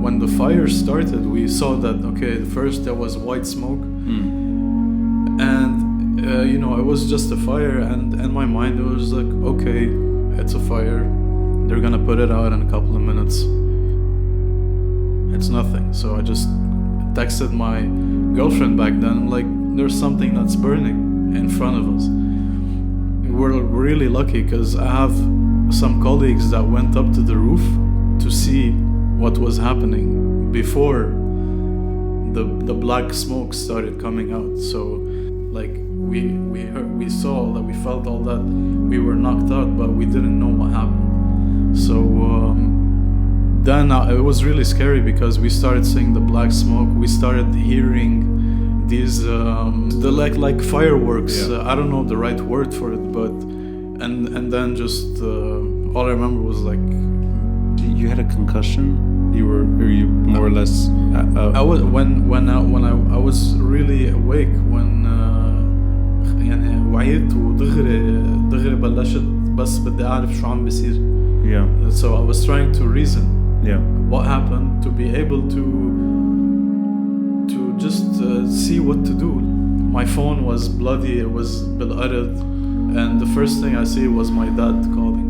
when the fire started, we saw that, okay, first there was white smoke, and it was just a fire, and in my mind it was like, okay, it's a fire, they're gonna put it out in a couple of minutes, it's nothing. So I just texted my girlfriend back then. I'm like, there's something that's burning in front of us. We're really lucky because I have some colleagues that went up to the roof to see what was happening before the black smoke started coming out. So like we saw that, we felt all that, we were knocked out, but we didn't know what happened. So then it was really scary because we started seeing the black smoke. We started hearing these the like fireworks. I don't know the right word for it, but and then just all I remember was like, you had a concussion. Were you more or less? I was when I was really awake when يعني وعيت ودغري بلشت بس بدي أعرف شو عم بيصير. Yeah. So I was trying to reason. Yeah. What happened, to be able to just see what to do. My phone was bloody, it was بالأرض, and the first thing I see was my dad calling.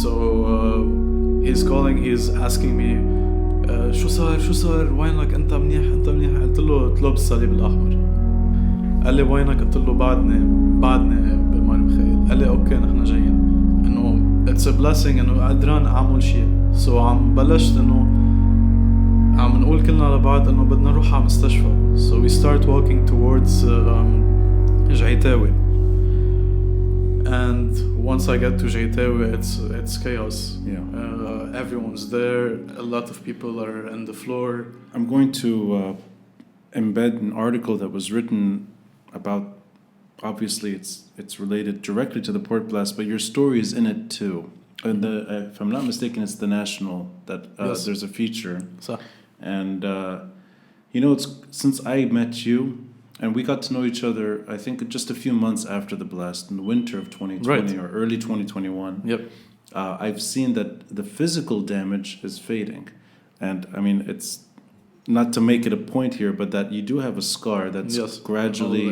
So he's calling, he's asking me شو صار وينك انت منيح قلت له بالصليب الأحمر. قال لي وينك؟ قلت له بعدني بالماء المخيل. قال لي اوكي نحن جايين. انه it's a blessing انه قدران اعمل شيء. So عم بلشت انه عم نقول كلنا لبعض انه بدنا نروح على مستشفى. So we start walking towards جعيتاوي. And once I get to جعيتاوي, it's chaos. Yeah. Everyone's there. A lot of people are on the floor. I'm going to embed an article that was written about, obviously it's related directly to the port blast, but your story is in it too. And if I'm not mistaken, it's the National that yes. There's a feature. So. And it's since I met you, and we got to know each other, I think just a few months after the blast in the winter of 2020 right. or early 2021. Yep. I've seen that the physical damage is fading, and I mean it's. Not to make it a point here, but that you do have a scar that's yes. gradually,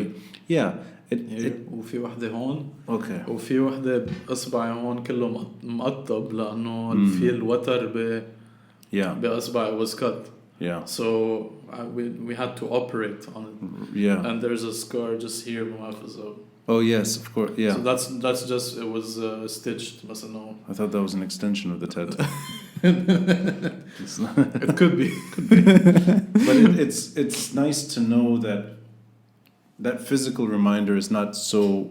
yeah. وفي وحدة هون. Okay. وفي وحدة بأصبعي هون كله مقطب لأنه في الوتر بأصبعي was cut. Yeah. So we had to operate on it. Yeah. And there's a scar just here. Oh yes, of course. Yeah. So that's just, it was stitched. I thought that was an extension of the tattoo. It could be. But it's nice to know that physical reminder is not so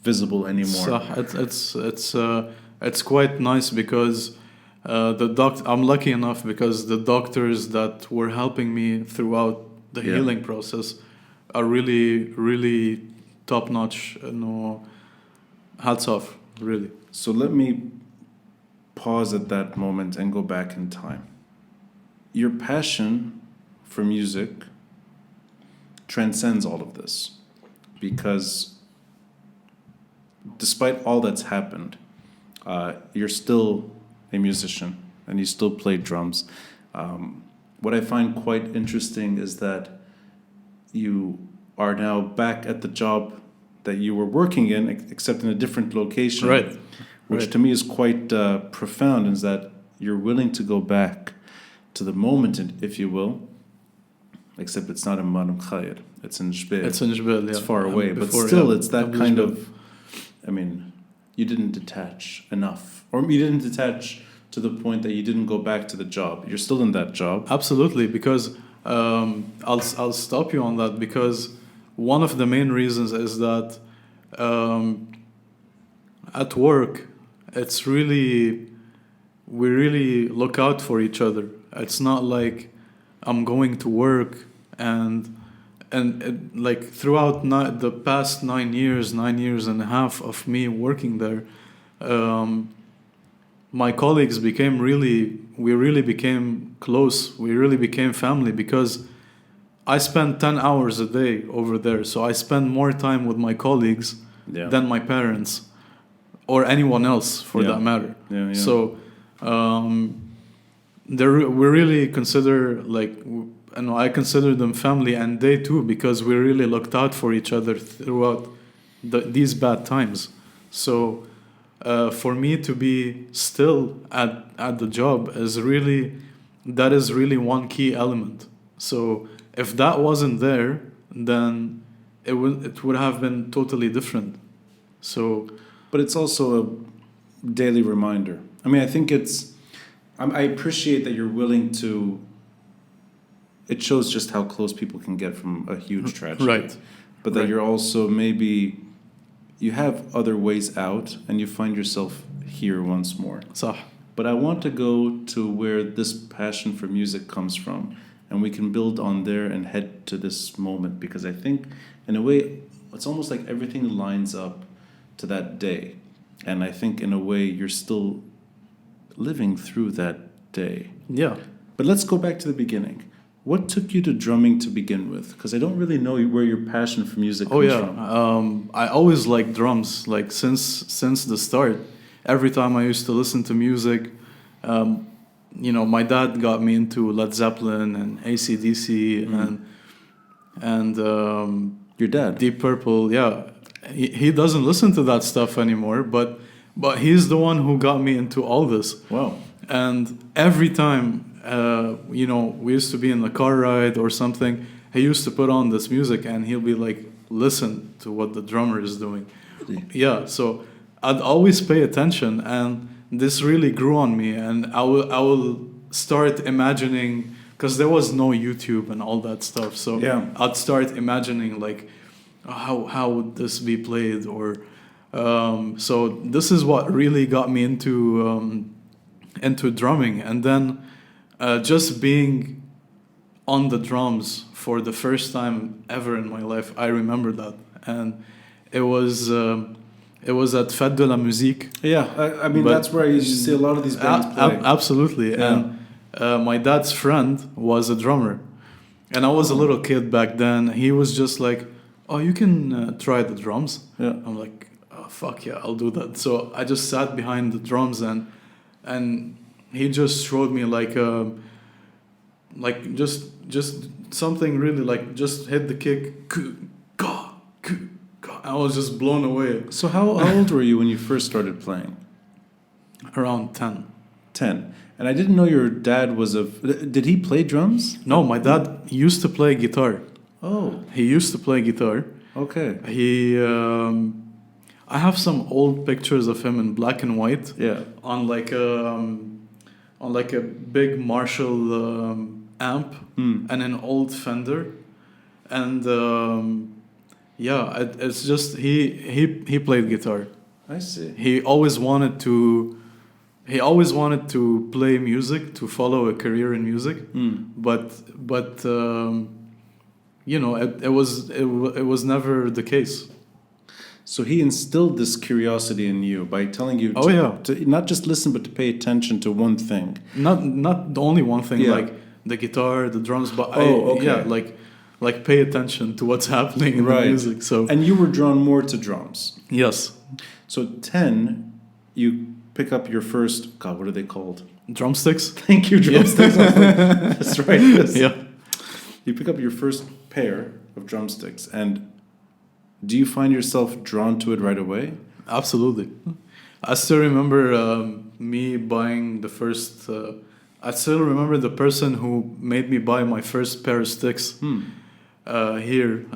visible anymore. So it's quite nice because I'm lucky enough because the doctors that were helping me throughout the healing process are really, really top notch. Hats off, really. So let me pause at that moment and go back in time. Your passion for music transcends all of this, because despite all that's happened, you're still a musician and you still play drums. What I find quite interesting is that you are now back at the job that you were working in, except in a different location. Right. Which to me is quite profound, is that you're willing to go back to the moment, if you will, except it's not in Maram Khair, it's in Jbel. It's far away, but still it's that kind of, I mean, you didn't detach enough, or you didn't detach to the point that you didn't go back to the job. You're still in that job. Absolutely, because I'll stop you on that, because one of the main reasons is that at work, we really look out for each other. It's not like I'm going to work and like throughout the past 9 years and a half of me working there, my colleagues we really became close. We really became family, because I spend 10 hours a day over there. So I spend more time with my colleagues than my parents. Or anyone else, for that matter. Yeah. So we really consider like, and I consider them family, and they too, because we really looked out for each other throughout these bad times. So for me to be still at the job is really one key element. So if that wasn't there, then it would have been totally different. So, but it's also a daily reminder. I mean, I think I appreciate that you're willing to. It shows just how close people can get from a huge tragedy, right? But that you're also maybe you have other ways out, and you find yourself here once more. صح. But I want to go to where this passion for music comes from, and we can build on there and head to this moment, because I think, in a way, it's almost like everything lines up to that day. And I think, in a way, you're still living through that day. Yeah. But let's go back to the beginning. What took you to drumming to begin with? Because I don't really know where your passion for music comes from. I always liked drums, like since the start. Every time I used to listen to music, my dad got me into Led Zeppelin and AC/DC and your dad, Deep Purple. Yeah, he doesn't listen to that stuff anymore, but he's the one who got me into all this. Wow! And every time, we used to be in a car ride or something, he used to put on this music and he'll be like, listen to what the drummer is doing. Really? Yeah, so I'd always pay attention, and this really grew on me, and I will start imagining, because there was no YouTube and all that stuff, so yeah. I'd start imagining like, how would this be played, or so this is what really got me into drumming. And then just being on the drums for the first time ever in my life, I remember that, and it was at Fête de la Musique. Yeah, I mean, that's where you see a lot of these bands play. Absolutely, yeah. And my dad's friend was a drummer, and I was a little kid back then. He was just like, "Oh, you can try the drums." Yeah. I'm like, "Oh, fuck yeah, I'll do that." So I just sat behind the drums, and he just showed me like just something really, like, just hit the kick. I was just blown away. So how old were you when you first started playing? Around 10. 10. And I didn't know your dad was did he play drums? No, my dad used to play guitar. Oh. He used to play guitar. Okay. I have some old pictures of him in black and white. Yeah. On like a big Marshall amp and an old Fender. And it's just he played guitar. I see. He always wanted to play music, to follow a career in music, but it was never the case. So he instilled this curiosity in you by telling you to not just listen, but to pay attention to one thing. Not only one thing, like the guitar, the drums, but like pay attention to what's happening in the music. So, and you were drawn more to drums. Yes. So 10, you pick up your first, God, what are they called? Drumsticks. Thank you, drumsticks. That's right. Yes. Yeah. You pick up your first pair of drumsticks, and do you find yourself drawn to it right away? Absolutely. I still remember me buying the first. I still remember the person who made me buy my first pair of sticks here.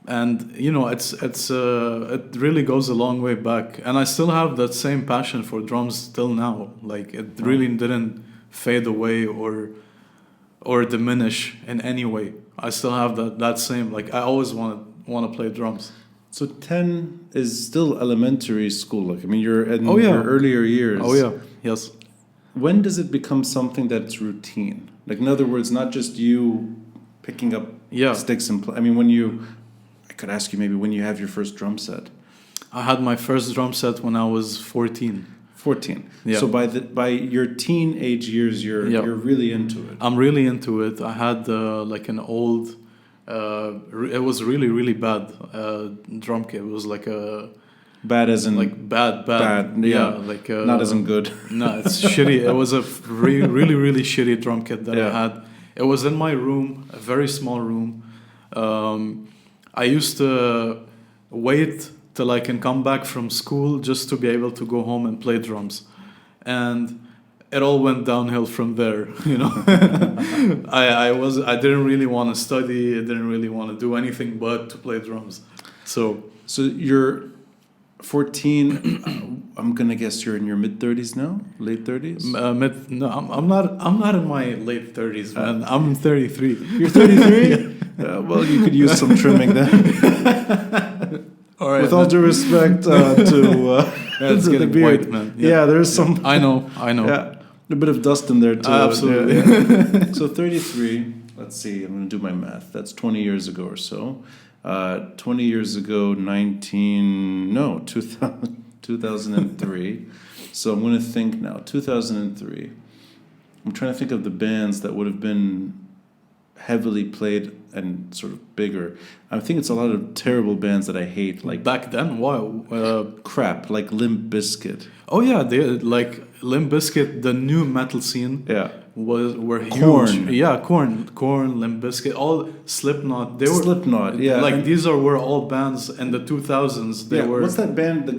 And it really goes a long way back, and I still have that same passion for drums till now. Like, it really didn't fade away or diminish in any way. I still have that same, like, I always want to play drums. So 10 is still elementary school. Like, I mean, you're in your earlier years. Oh yeah, yes. When does it become something that's routine? Like, in other words, not just you picking up sticks and play. I mean, I could ask you maybe when you have your first drum set. I had my first drum set when I was 14. 14. Yeah. So by your teenage years, you're really into it. I'm really into it. I had like an old, it was really, really bad drum kit. It was like a Bad as in like bad. Yeah, like not as in good. No, it's shitty. It was a really shitty drum kit that I had. It was in my room, a very small room. I used to wait till I can come back from school just to be able to go home and play drums, and it all went downhill from there. You know, I didn't really want to study. I didn't really want to do anything but to play drums. So you're 14. I'm gonna guess you're in your mid-30s now, late 30s. No, I'm not in my late 30s, man. I'm 33. You're 33. Well, you could use some trimming then. All right, with all due respect to it's getting the beard, white, man. Yeah, there's some. I know. Yeah, a bit of dust in there too. Absolutely. Yeah. So 33. Let's see. I'm gonna do my math. That's 20 years ago or so. 20 years ago, 2003. So I'm going to think now, 2003. I'm trying to think of the bands that would have been heavily played and sort of bigger. I think it's a lot of terrible bands that I hate. Like back then, wow, crap, like Limp Bizkit. Oh yeah, like Limp Bizkit, the new metal scene. Yeah. Were huge. Korn. Yeah, Korn, Limp Bizkit, all Slipknot. Slipknot, yeah. Like these were all bands in the 2000s. They were. What's that band? The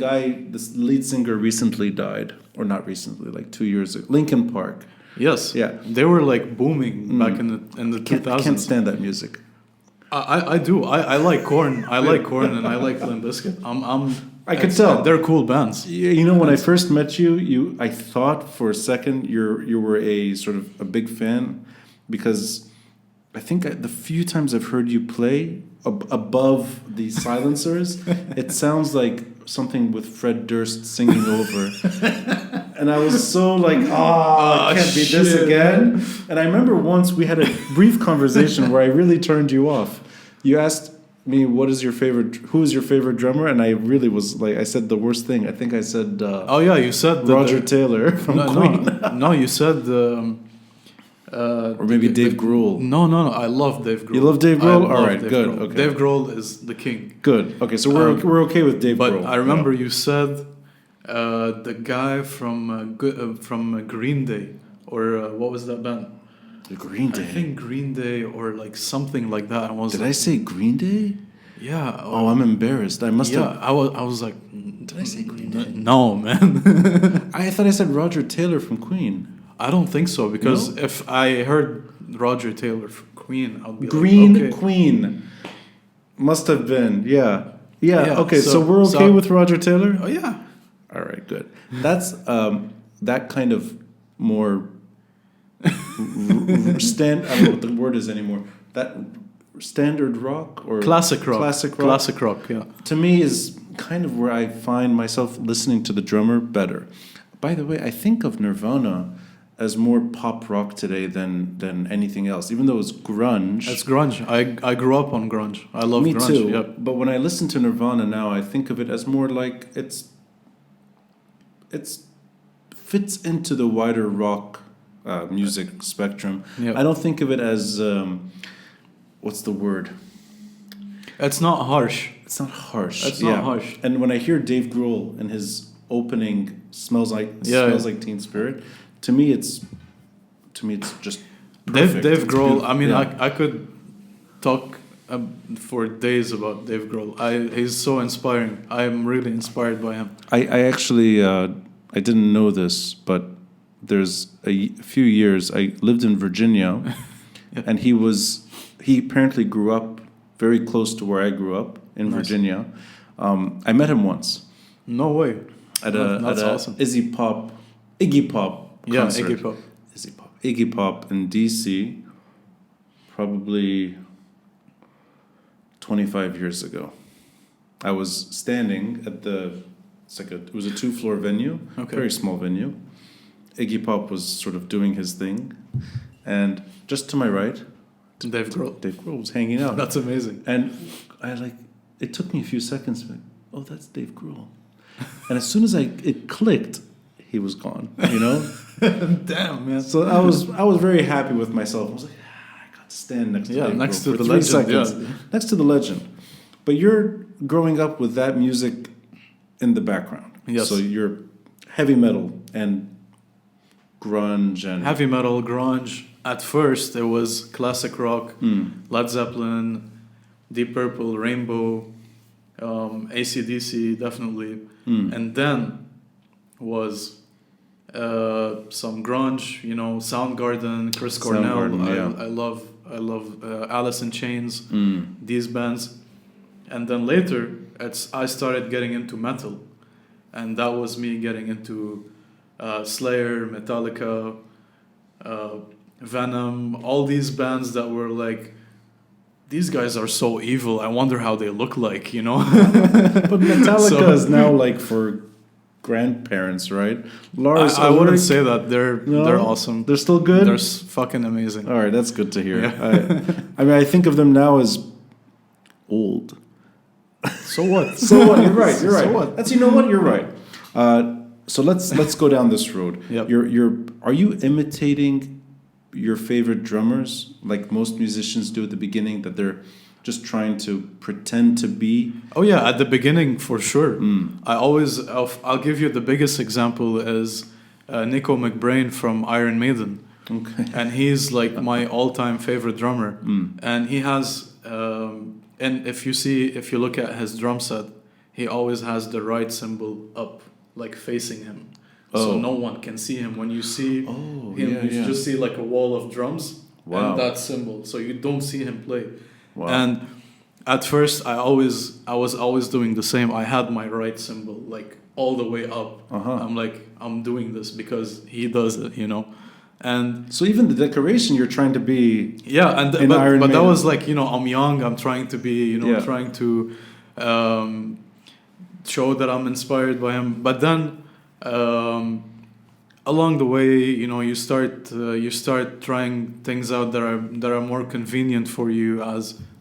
lead singer recently died, or not recently, like 2 years ago. Linkin Park. Yes. Yeah. They were like booming back in the 2000s. I can't stand that music. I do. I like Korn. I like Korn and I like Limp Bizkit. I could tell they're cool bands. You know, when I first met you, I thought for a second you were a sort of a big fan, because I think the few times I've heard you play above the silencers, it sounds like something with Fred Durst singing over. And I was so like, it can't be this again. And I remember once we had a brief conversation where I really turned you off. You asked me, who is your favorite drummer? And I really was like, I said the worst thing. I think I said you said Roger Taylor from Queen. No, you said or maybe Dave Grohl. No, I love Dave Grohl. You love Dave Grohl? All right, good. Grohl. Okay. Dave Grohl is the king. Good. Okay, so we're okay with Dave Grohl. But I remember you said the guy from Green Day, or what was that band? The Green Day. I think Green Day or like something like that. Did I say Green Day? Yeah. Oh, I'm embarrassed. I must have. I was like, did I say Green Day? No, man. I thought I said Roger Taylor from Queen. I don't think so, because if I heard Roger Taylor from Queen, I'd be Green like, okay. Queen. Must have been. Yeah. Okay, so we're okay so, with Roger Taylor? Oh, yeah. All right, good. That's that kind of more I don't know what the word is anymore. That standard rock or classic rock. Classic rock, yeah. To me is kind of where I find myself listening to the drummer better. By the way, I think of Nirvana as more pop rock today than anything else, even though it's grunge. It's grunge. I grew up on grunge. I love grunge. Me too. Yep. But when I listen to Nirvana now, I think of it as more like it's fits into the wider rock music spectrum. Yep. I don't think of it as what's the word? It's not harsh. It's not harsh. It's not harsh. And when I hear Dave Grohl in his opening smells like Teen Spirit, to me it's just perfect. Dave Grohl. I mean, I could talk for days about Dave Grohl. He's so inspiring. I'm really inspired by him. I actually I didn't know this, but there's a few years I lived in Virginia, and he apparently grew up very close to where I grew up in Virginia. I met him once. No way. That's awesome. Iggy Pop concert. Iggy Pop in DC, probably 25 years ago. I was standing at it was a 2-floor venue, very small venue. Iggy Pop was sort of doing his thing, and just to my right, Dave Grohl was hanging out. That's amazing. And it took me a few seconds to that's Dave Grohl. And as soon as it clicked, he was gone, you know? Damn, man. So I was very happy with myself. I was like, I got to stand next to Dave next Grohl to for the 3 legend, seconds. Next to the legend. But you're growing up with that music in the background. Yes. So you're heavy metal and grunge and heavy metal, grunge. At first, it was classic rock, Led Zeppelin, Deep Purple, Rainbow, AC/DC, definitely, and then was some grunge. Soundgarden, Chris Cornell. Soundgarden, I love Alice in Chains. These bands, and then later, I started getting into metal, and that was me getting into Slayer, Metallica, Venom, all these bands that were like, these guys are so evil. I wonder how they look like, But Metallica is now like for grandparents, right? Lars, I wouldn't say that. They're awesome. They're still good? They're fucking amazing. All right, that's good to hear. Yeah. I mean, I think of them now as old. So what? So what? You're right. You're right. So what? That's, you're right. So let's go down this road. Yep. Are you imitating your favorite drummers like most musicians do at the beginning, that they're just trying to pretend to be? Oh yeah, at the beginning for sure. I'll give you the biggest example is Nico McBrain from Iron Maiden. Okay. And he's like my all-time favorite drummer. And he has and if you look at his drum set, he always has the right cymbal up, like facing him. So no one can see him. When you see him, you just see like a wall of drums and that cymbal. So you don't see him play. Wow. And at first, I was always doing the same. I had my right cymbal like all the way up. I'm like, I'm doing this because he does it, And so even the decoration, you're trying to be but that was like, I'm young. I'm trying to be, trying to show that I'm inspired by him. But then along the way, you start trying things out that are more convenient for you,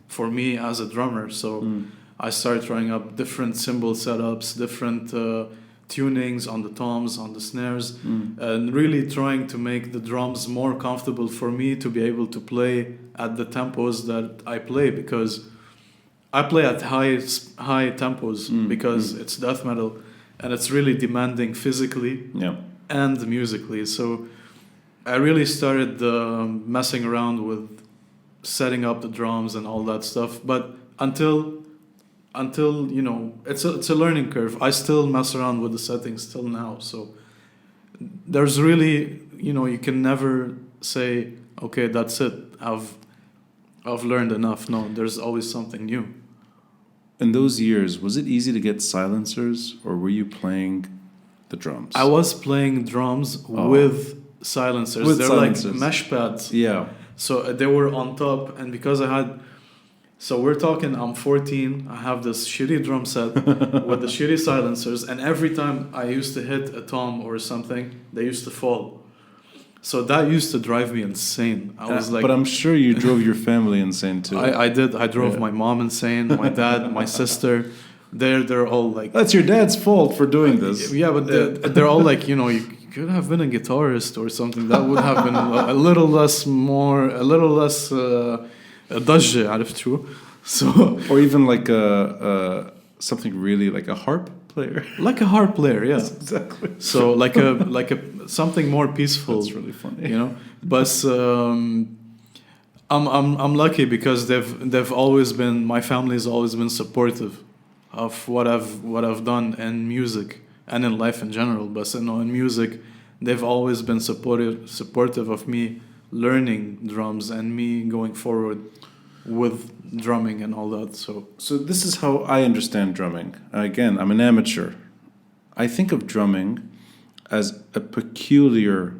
for me as a drummer. So I started trying up different cymbal setups, different tunings on the toms, on the snares, and really trying to make the drums more comfortable for me to be able to play at the tempos that I play, because I play at high tempos because it's death metal and it's really demanding physically and musically. So I really started messing around with setting up the drums and all that stuff. But until it's a learning curve. I still mess around with the settings till now. So there's really, you can never say, okay, that's it. I've learned enough. No, there's always something new. In those years, was it easy to get silencers, or were you playing the drums? I was playing drums with silencers. They're like mesh pads. Yeah. So they were on top, and because I had... So we're talking, I'm 14, I have this shitty drum set with the shitty silencers, and every time I used to hit a tom or something, they used to fall. So that used to drive me insane. I was like... But I'm sure you drove your family insane too. I did. I drove my mom insane, my dad, my sister. They're all like... That's your dad's fault for doing this. Yeah, but they're all like, you could have been a guitarist or something. That would have been a little less ضجة, عرفت شو? So, or even like something really like a harp player. Like a harp player, yeah. That's exactly. So like a something more peaceful. That's really funny. But I'm lucky because they've always been, my family's always been supportive of what I've done in music and in life in general. But in music, they've always been supportive of me learning drums and me going forward with drumming and all that. So this is how I understand drumming. Again, I'm an amateur. I think of drumming as a peculiar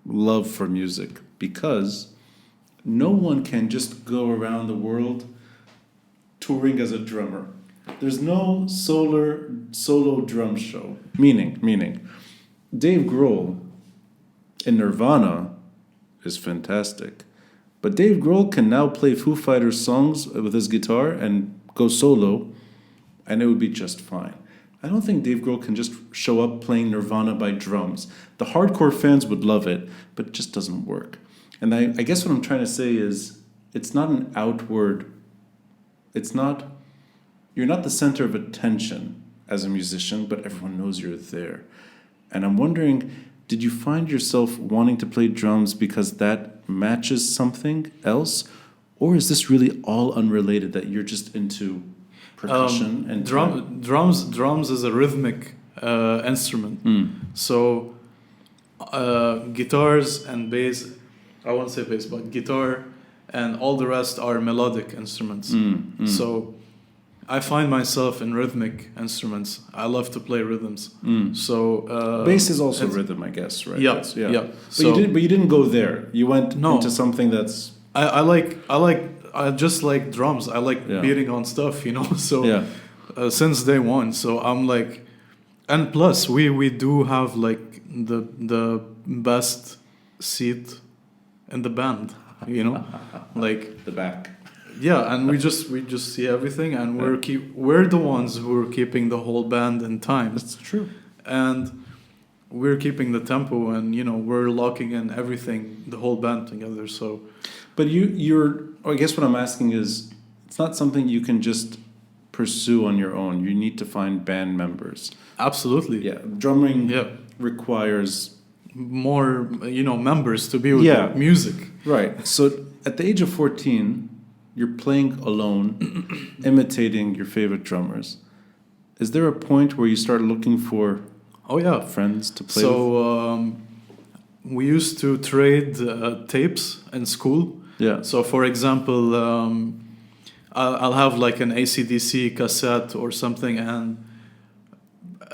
love for music, because no one can just go around the world touring as a drummer. There's no solo drum show. Meaning, Dave Grohl in Nirvana is fantastic. But Dave Grohl can now play Foo Fighters songs with his guitar and go solo, and it would be just fine. I don't think Dave Grohl can just show up playing Nirvana by drums. The hardcore fans would love it, but it just doesn't work. And I guess what I'm trying to say is, it's not an outward... You're not the center of attention as a musician, but everyone knows you're there. And I'm wondering, did you find yourself wanting to play drums because that matches something else? Or is this really all unrelated, that you're just into percussion and drums is a rhythmic instrument. So guitars and bass, I won't say bass, but guitar and all the rest are melodic instruments. So I find myself in rhythmic instruments. I love to play rhythms. So bass is also rhythm, I guess, right? Yeah. But you didn't go there. You went into something that's. I just like drums. I like beating on stuff, you know. So since day one, so I'm like, and plus we do have like the best seat in the band, you know, like the back. Yeah, and we just see everything, and we're the ones who are keeping the whole band in time. That's true. And we're keeping the tempo, and you know we're locking in everything, the whole band together. So, but you're. I guess what I'm asking is, it's not something you can just pursue on your own. You need to find band members. Absolutely. Yeah, drumming requires more, members to be with music. Right. So at the age of 14. You're playing alone, imitating your favorite drummers. Is there a point where you start looking for friends to play with? So we used to trade tapes in school. Yeah. So for example, I'll have like an AC/DC cassette or something, and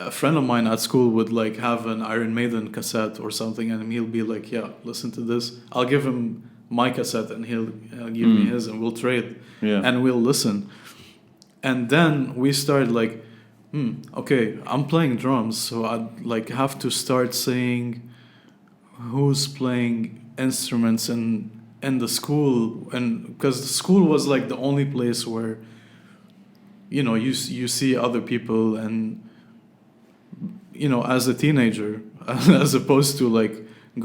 a friend of mine at school would like have an Iron Maiden cassette or something, and he'll be like, listen to this. I'll give him my cassette and he'll give me his, and we'll trade and we'll listen. And then we started like, okay, I'm playing drums, so I'd like have to start saying who's playing instruments in the school, and because the school was like the only place where you see other people, and as a teenager as opposed to like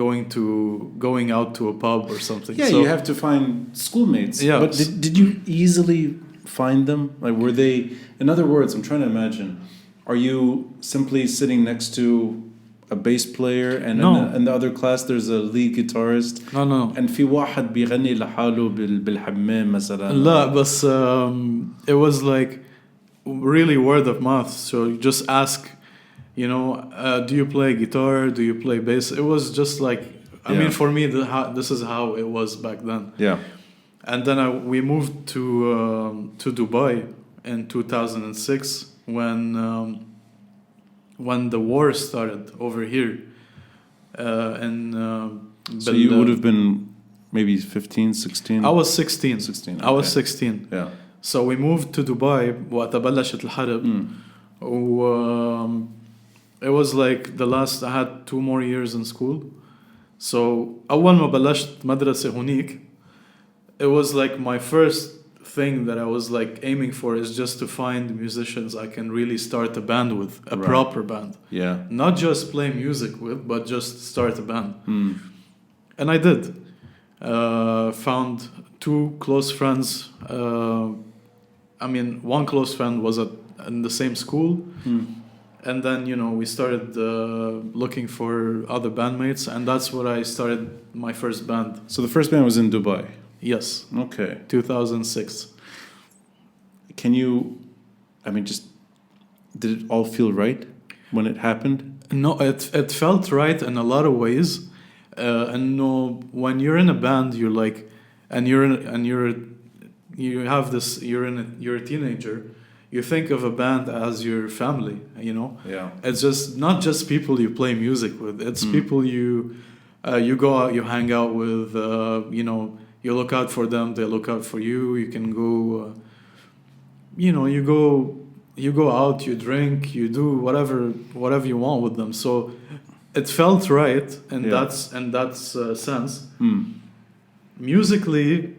going out to a pub or something. Yeah, so you have to find schoolmates. Yeah. But did you easily find them? Like, were they, in other words, I'm trying to imagine, are you simply sitting next to a bass player and in the other class there's a lead guitarist? No. And في واحد بيغني لحاله بالحمام مثلا. لا, بس it was like really word of mouth. So you just ask, do you play guitar? Do you play bass? It was just like, I mean, for me, this is how it was back then. Yeah. And then we moved to Dubai in 2006 when the war started over here. So you would have been maybe 15, 16? I was 16. 16. Okay. I was 16. Yeah. So we moved to Dubai وقت بلشت الحرب. It was like I had 2 more years in school. So أول ما بلشت مدرسة هونيك, it was like my first thing that I was like aiming for is just to find musicians I can really start a band with, a proper band. Yeah. Not just play music with, but just start a band. And I did. Found 2 close friends. One close friend was in the same school. And then, we started looking for other bandmates, and that's what I started my first band. So the first band was in Dubai? Yes. Okay. 2006. Can you, did it all feel right when it happened? No, it felt right in a lot of ways. And no, when you're in a band, you're like, you're a teenager. You think of a band as your family, Yeah. It's just not just people you play music with. It's people you go out, you hang out with. You look out for them, they look out for you. You can go. You go out, you drink, you do whatever you want with them. So it felt right in that sense. Musically,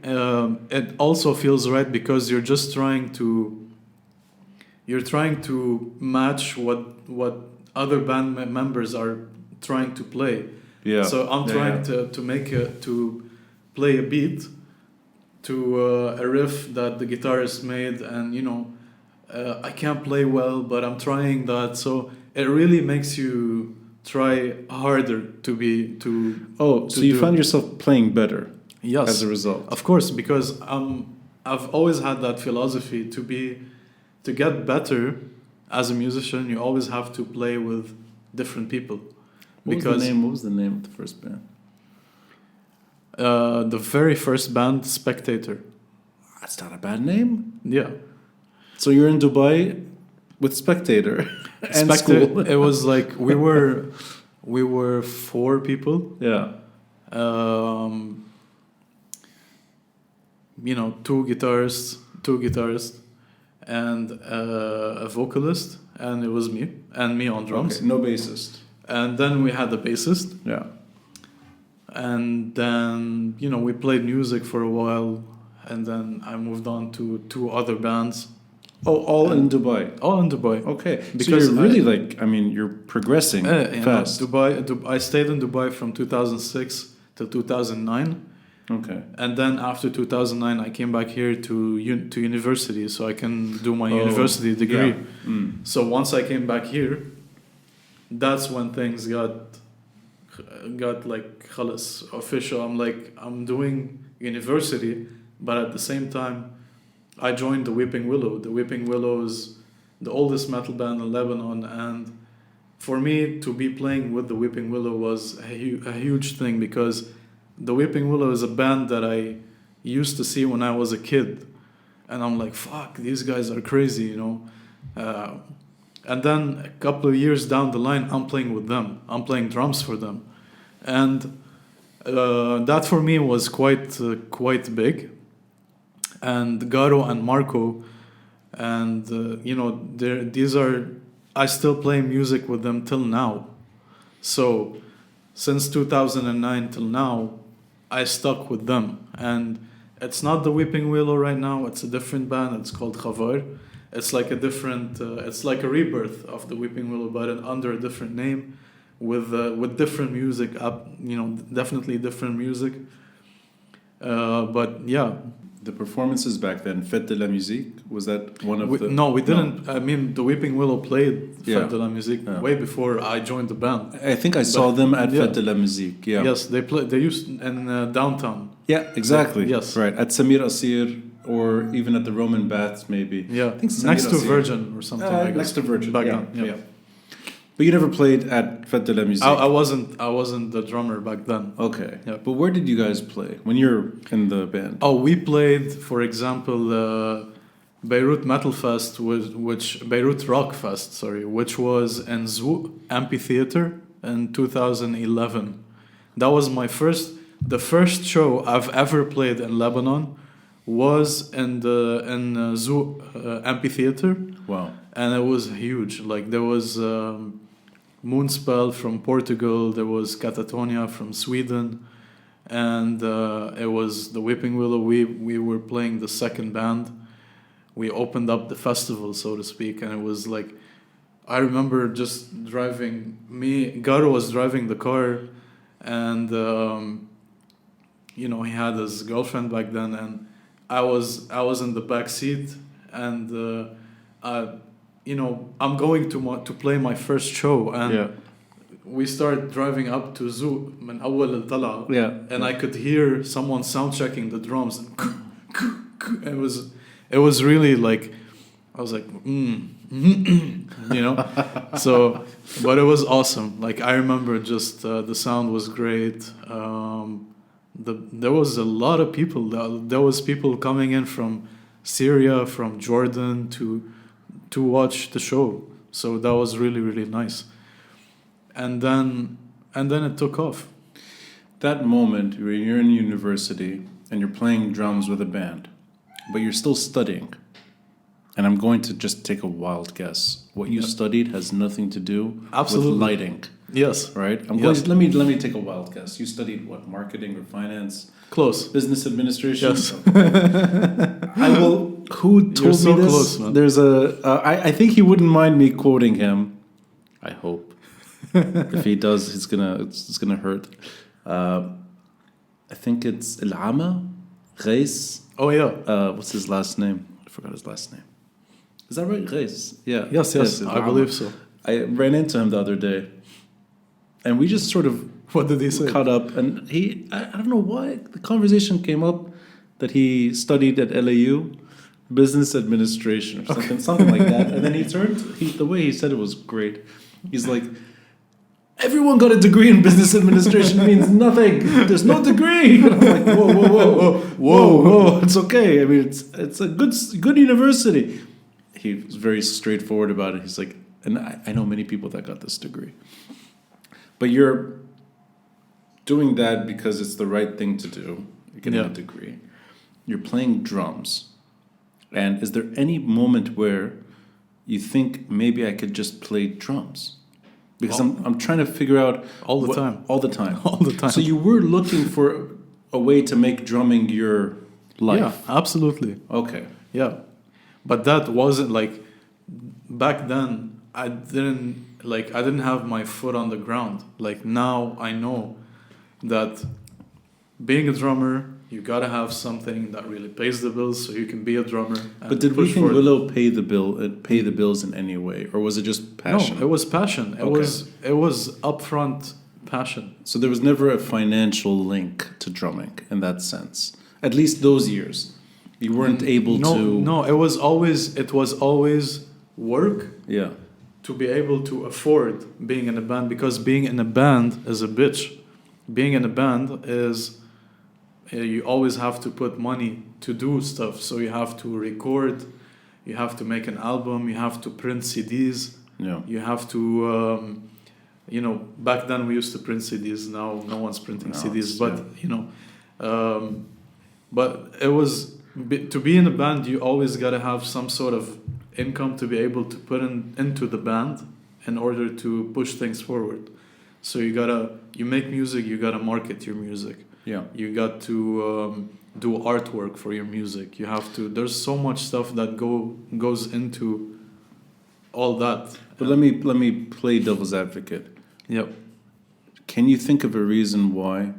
it also feels right because you're just trying to match what other band members are trying to play. Yeah. So I'm trying to play a beat to a riff that the guitarist made, and I can't play well, but I'm trying that. So it really makes you try harder to be to. Oh, so you found yourself playing better. Yes. As a result. Of course, because I've always had that philosophy to get better as a musician. You always have to play with different people. What was the name of the first band? The very first band, Spectator. That's not a bad name. Yeah. So you're in Dubai with Spectator and school. It was like we were 4 people. Yeah. You know, 2 guitarists, and a vocalist, and it was me on drums. Okay, no bassist. And then we had a bassist. Yeah. And then, you know, we played music for a while, and then I moved on to 2 other bands. Oh, all in Dubai? All in Dubai. Okay. Because so you're really you're progressing fast. I stayed in Dubai from 2006 till 2009. Okay. And then after 2009, I came back here to university so I can do my university degree. Yeah. Mm. So once I came back here, that's when things got like khalas, official. I'm doing university, but at the same time, I joined the Weeping Willow. The Weeping Willow is the oldest metal band in Lebanon, and for me to be playing with the Weeping Willow was a huge thing, because the Weeping Willow is a band that I used to see when I was a kid, and I'm like, fuck, these guys are crazy, you know. And then a couple of years down the line, I'm playing with them. I'm playing drums for them, and that for me was quite big. And Garo and Marco, and you know, I still play music with them till now. So since 2009 till now, I stuck with them. And it's not the Weeping Willow right now. It's a different band. It's called Khavar. It's like a different. It's like a rebirth of the Weeping Willow, but under a different name, with different music. You know, definitely different music. But yeah. The performances back then, Fête de la Musique, was that one of the... No, we didn't. I mean, the Weeping Willow played Fête de la Musique way before I joined the band. I think I saw them at Fête de la Musique, yeah. Yes, they used in downtown. Yeah, exactly. Yes. Right, at Samir Asir, or even at the Roman Baths, maybe. Yeah, I think next to Virgin or something like that. Next to Virgin, back then. Yeah. But you never played at Fête de la Musique. I wasn't the drummer back then. Okay. Yeah. But where did you guys play when you're in the band? Oh, we played, for example, Beirut Metal Fest, Beirut Rock Fest, which was in Zoo Amphitheater in 2011. That was the first show I've ever played in Lebanon was in Zoo Amphitheater. Wow. And it was huge. Like there was Moonspell from Portugal, there was Catatonia from Sweden, and it was the Weeping Willow. We were playing the second band. We opened up the festival, so to speak, and it was like, I remember just driving. Garo was driving the car, and you know, he had his girlfriend back then, and I was in the back seat, and you know, I'm going to play my first show, and we started driving up to Zoo من أول الطلعة, and I could hear someone sound checking the drums, and it was really like, I was like, you know, so, but it was awesome. Like I remember just the sound was great. There was a lot of people. There was people coming in from Syria, from Jordan to watch the show. So that was really, really nice. And then it took off. That moment where you're in university and you're playing drums with a band, but you're still studying. And I'm going to just take a wild guess. What you studied has nothing to do with lighting. Yes. Right? Let me take a wild guess. You studied what? Marketing or finance? Close. Business administration? Yes. Who told me this? Close, man. There's I think he wouldn't mind me quoting him. I hope. If he does, it's gonna hurt. I think it's Ilama Reis. Oh yeah. What's his last name? I forgot his last name. Is that right? Reis. Yeah. Yes, I believe so. I ran into him the other day, and we just sort of what did he say? Caught up, and I don't know why the conversation came up that he studied at LAU, business administration or something like that, and then the way he said it was great. He's like, everyone got a degree in business administration means nothing. There's no degree. And I'm like, whoa, it's okay. I mean, it's a good university. He was very straightforward about it. He's like, and I know many people that got this degree. But you're doing that because it's the right thing to do. You're getting a degree. You're playing drums. And is there any moment where you think maybe I could just play drums? Because I'm trying to figure out all the time. So you were looking for a way to make drumming your life. Yeah, absolutely. Okay. Yeah. But that wasn't like back then I didn't have my foot on the ground. Like now I know that being a drummer, you gotta have something that really pays the bills so you can be a drummer. But did we think Willow pay the bills in any way, or was it just passion? No, it was passion. It was upfront passion. So there was never a financial link to drumming in that sense. At least those years, you weren't able to. No, it was always work. Yeah. To be able to afford being in a band, because being in a band is a bitch. Being in a band is you always have to put money to do stuff. So you have to record, you have to make an album, you have to print CDs. Yeah. You have to, back then we used to print CDs. Now no one's printing CDs. But but it was to be in a band. You always gotta have some sort of income to be able to put into the band in order to push things forward. So you make music, you gotta market your music. Yeah. You got to do artwork for your music. You have to. There's so much stuff that goes into all that. But let me play devil's advocate. Yep. Can you think of a reason why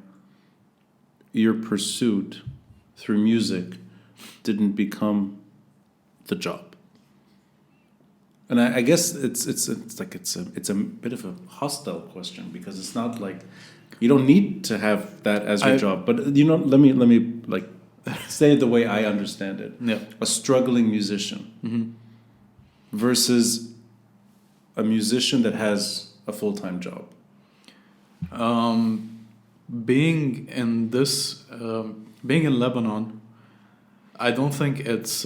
your pursuit through music didn't become the job? And I guess it's a bit of a hostile question, because it's not like you don't need to have that as your job. But let me like say it the way I understand it. Yeah. A struggling musician versus a musician that has a full-time job. Being in Lebanon, I don't think it's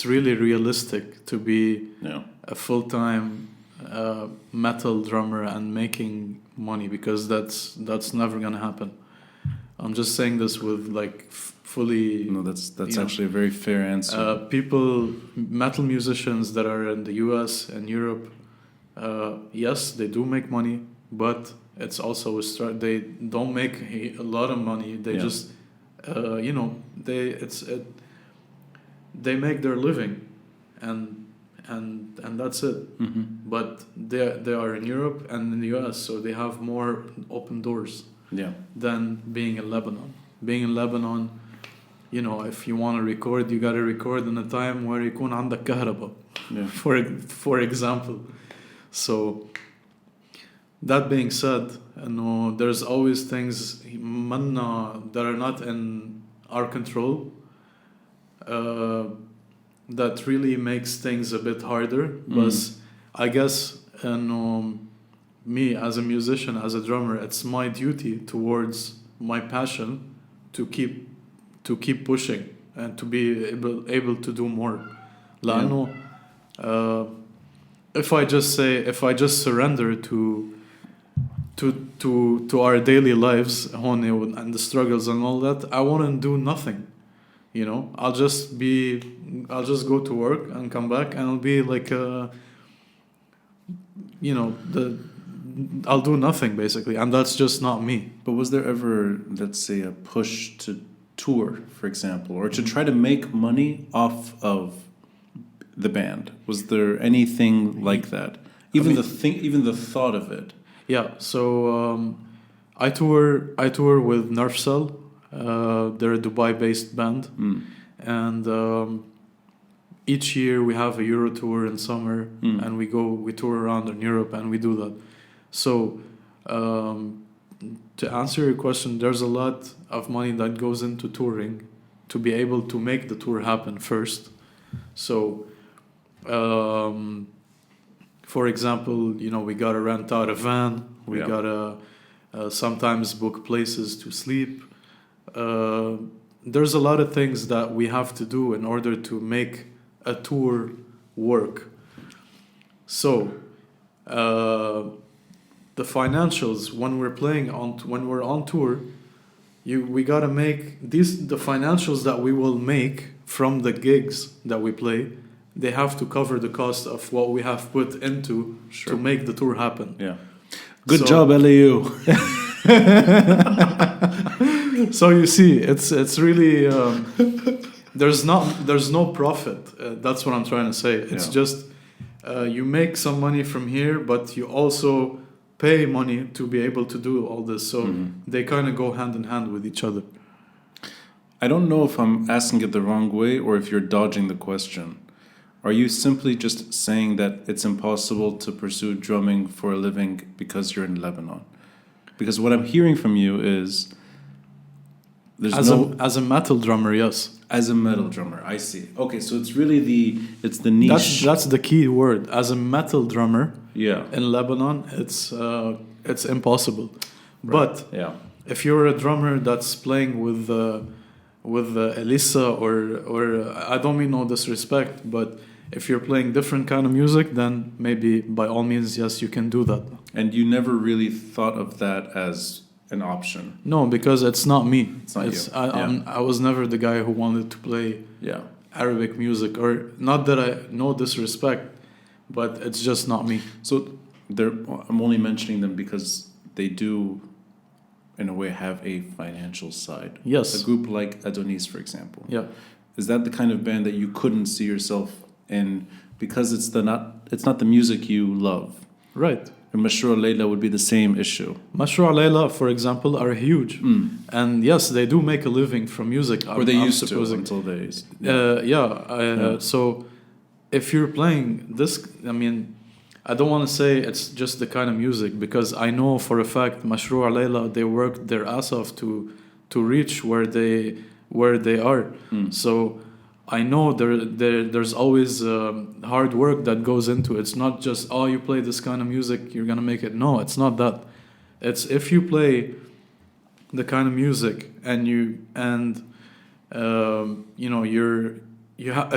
really realistic to be a full-time metal drummer and making money, because that's never gonna happen. I'm just saying this with like fully. No, that's actually a very fair answer. Metal musicians that are in the US and Europe, yes, they do make money, but it's also they don't make a lot of money. They just, they make their living, and that's it. Mm-hmm. But they are in Europe and in the US, so they have more open doors than being in Lebanon. Being in Lebanon, if you want to record, you got to record in a time where يكون عندك كهرباء, for example. So that being said, there's always things that are not in our control, that really makes things a bit harder. But I guess me as a musician, as a drummer, it's my duty towards my passion to keep pushing and to be able to do more. If I just surrender to our daily lives and the struggles and all that, I wouldn't do nothing. I'll just go to work and come back, and I'll be like I'll do nothing basically, and that's just not me. But was there ever, let's say, a push to tour, for example, or to try to make money off of the band? Was there anything like that? Even the thought of it. Yeah. So I tour with Nerf Cell. They're a Dubai-based band, and each year we have a Euro tour in summer, and we tour around in Europe, and we do that. So to answer your question, there's a lot of money that goes into touring to be able to make the tour happen first. So for example, we gotta rent out a van, we gotta sometimes book places to sleep. There's a lot of things that we have to do in order to make a tour work. So the financials when we're on tour, we gotta make the financials that we will make from the gigs that we play. They have to cover the cost of what we have put into to make the tour happen. Yeah. Good job, LAU. So you see, it's really there's no profit. That's what I'm trying to say. It's just you make some money from here, but you also pay money to be able to do all this. So they kind of go hand in hand with each other. I don't know if I'm asking it the wrong way or if you're dodging the question. Are you simply just saying that it's impossible to pursue drumming for a living because you're in Lebanon? Because what I'm hearing from you is as a metal drummer, yes. As a metal drummer, I see. Okay, so it's really the niche. That's the key word. As a metal drummer, in Lebanon, it's impossible. Right. But if you're a drummer that's playing with Elisa or I don't mean no disrespect, but if you're playing different kind of music, then maybe by all means, yes, you can do that. And you never really thought of that as an option? No, because it's not me. It's not you. I was never the guy who wanted to play Arabic music, or not that I no disrespect, but it's just not me. So I'm only mentioning them because they do, in a way, have a financial side. Yes. A group like Adonis, for example. Yeah. Is that the kind of band that you couldn't see yourself in because it's not the music you love? Right. And Mashrou' Layla would be the same issue. Mashrou' Layla, for example, are huge. And yes, they do make a living from music. Or they used to until they... So if you're playing this, I mean, I don't want to say it's just the kind of music, because I know for a fact Mashrou' Layla, they worked their ass off to reach where they are. So I know there's always hard work that goes into it. It's not just, you play this kind of music, you're gonna make it. No, it's not that. It's if you play the kind of music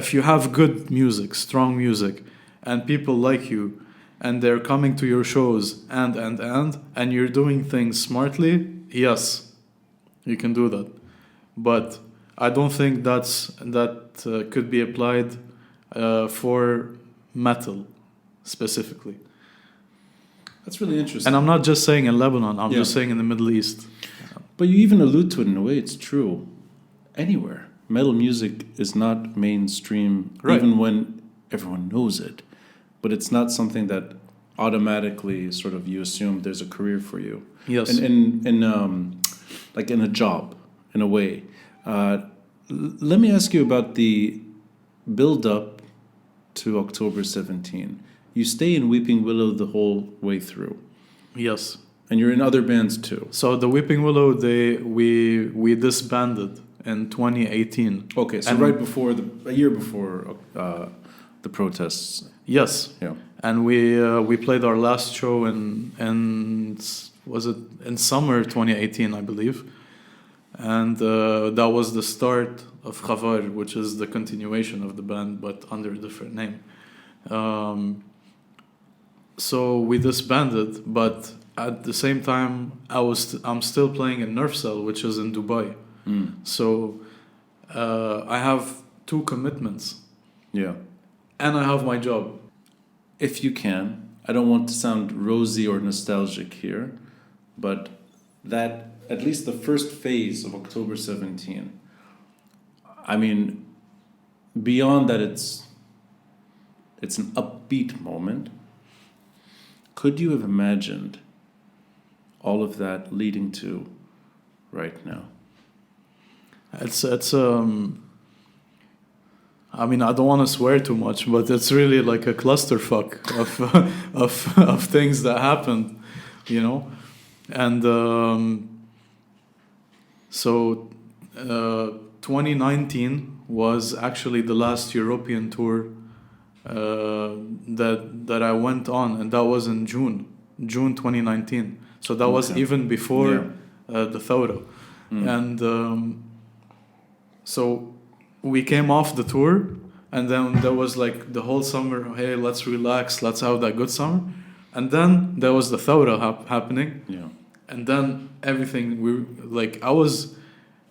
if you have good music, strong music, and people like you, and they're coming to your shows, and you're doing things smartly, yes, you can do that. But I don't think that could be applied for metal specifically. That's really interesting. And I'm not just saying in Lebanon, I'm just saying in the Middle East. But you even allude to it in a way, it's true. Anywhere. Metal music is not mainstream, even when everyone knows it. But it's not something that automatically sort of you assume there's a career for you. Yes. Like in a job, in a way. Let me ask you about the build-up to October 17. You stay in Weeping Willow the whole way through. Yes. And you're in other bands too. So the Weeping Willow, we disbanded in 2018. Okay, so right before a year before the protests. Yes. Yeah. And we played our last show in was it in summer 2018, I believe. And that was the start of Khavar, which is the continuation of the band, but under a different name. So we disbanded, but at the same time, I'm still playing in Nerf Cell, which is in Dubai. So I have 2 commitments. Yeah. And I have my job. If you can, I don't want to sound rosy or nostalgic here, but that at least the first phase of October 17, I mean, beyond that it's an upbeat moment, could you have imagined all of that leading to right now? I mean, I don't want to swear too much, but it's really like a clusterfuck of things that happened, you know, and so 2019 was actually the last European tour that I went on, and that was in June 2019. So that was even before the Thawra, and so we came off the tour, and then there was like the whole summer, hey, let's relax, let's have that good summer. And then there was the Thawra happening. Yeah. And then everything, I was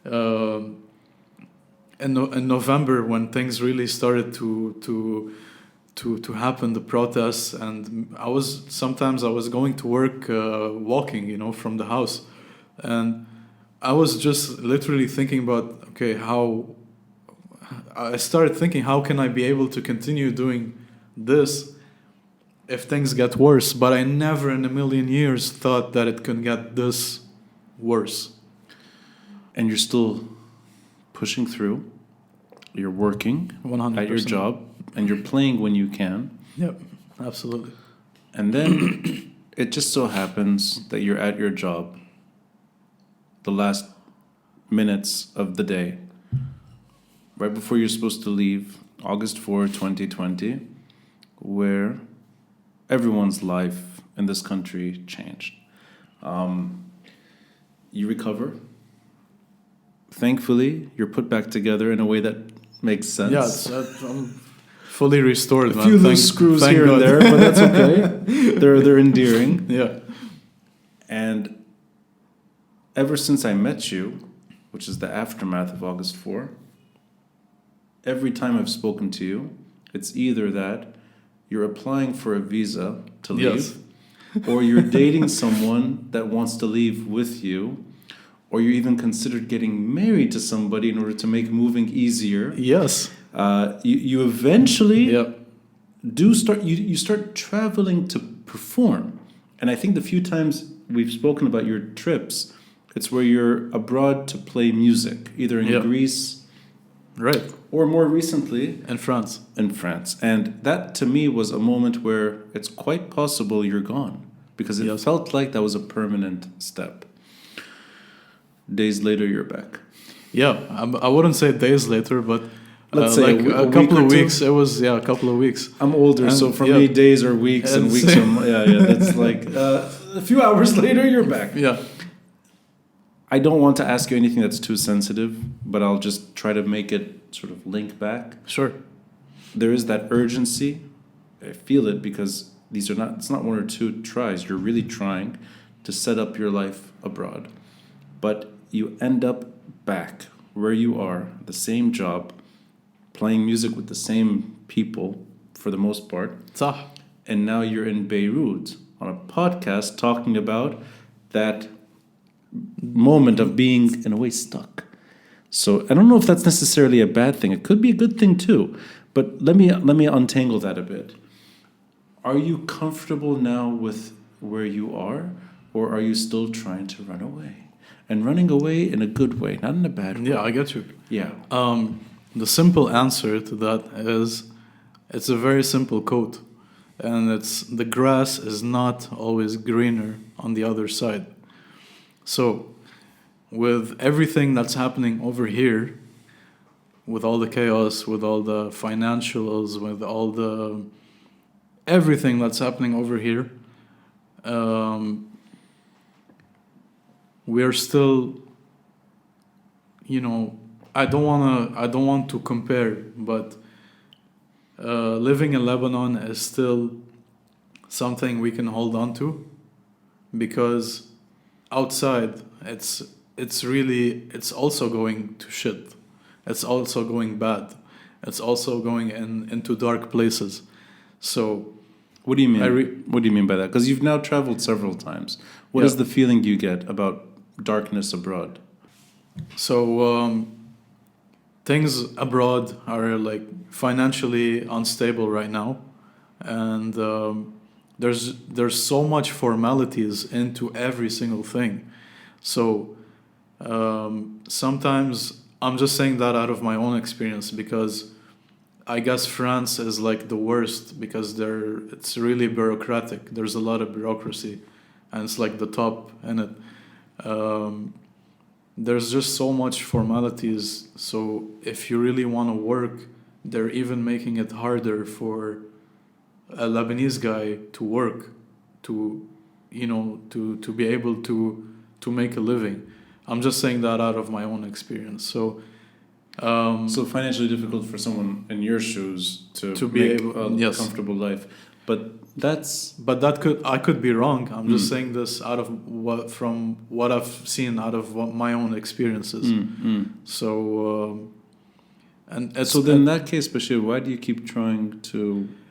in November when things really started to happen, the protests, and sometimes I was going to work walking, you know, from the house. And I was just literally thinking about, okay, I started thinking, how can I be able to continue doing this if things get worse? But I never in a million years thought that it could get this worse. And you're still pushing through. You're working 100%. At your job, and you're playing when you can. Yep, absolutely. And then it just so happens that you're at your job the last minutes of the day, right before you're supposed to leave, August 4, 2020, where everyone's life in this country changed. You recover. Thankfully, you're put back together in a way that makes sense. Yeah, I'm fully restored. A few loose screws here and there, but that's okay. They're endearing. Yeah. And ever since I met you, which is the aftermath of August 4, every time I've spoken to you, it's either that you're applying for a visa to leave, or you're dating someone that wants to leave with you, or you even considered getting married to somebody in order to make moving easier. Yes. You eventually do start. You start traveling to perform, and I think the few times we've spoken about your trips, it's where you're abroad to play music, either in Greece, right, or more recently in France. And that to me was a moment where it's quite possible you're gone, because it felt like that was a permanent step. Days later, you're back. Yeah, I wouldn't say days later, but let's say like a couple of weeks. It was a couple of weeks. I'm older, and so for me, days are weeks, and weeks are That's like a few hours later, you're back. Yeah. I don't want to ask you anything that's too sensitive, but I'll just try to make it sort of link back. Sure. There is that urgency. I feel it because it's not one or two tries. You're really trying to set up your life abroad. But you end up back where you are, the same job, playing music with the same people for the most part. صح. And now you're in Beirut on a podcast talking about that moment of being, in a way, stuck. So I don't know if that's necessarily a bad thing. It could be a good thing too. But let me untangle that a bit. Are you comfortable now with where you are, or are you still trying to run away? And running away in a good way, not in a bad way. Yeah, I get you. Yeah. The simple answer to that is, it's a very simple quote. And it's, the grass is not always greener on the other side. So, with everything that's happening over here, with all the chaos, with all the financials, with all the everything that's happening over here, we're still, you know, I don't want to compare, but living in Lebanon is still something we can hold on to, because outside it's also going to shit. It's also going bad. It's also going into dark places. So what do you mean? What do you mean by that? Because you've now traveled several times. What is the feeling you get about darkness abroad? So things abroad are like financially unstable right now, and there's so much formalities into every single thing. So sometimes I'm just saying that out of my own experience, because I guess France is like the worst because it's really bureaucratic. There's a lot of bureaucracy, and it's like the top in it. There's just so much formalities. So if you really want to work, they're even making it harder for a Lebanese guy to work, to to be able to make a living. I'm just saying that out of my own experience. So so financially difficult for someone in your shoes to be make able, a yes, comfortable life, but I could be wrong. I'm just saying this out of what I've seen out of my own experiences. So so then in that case, Bashir, why do you keep trying to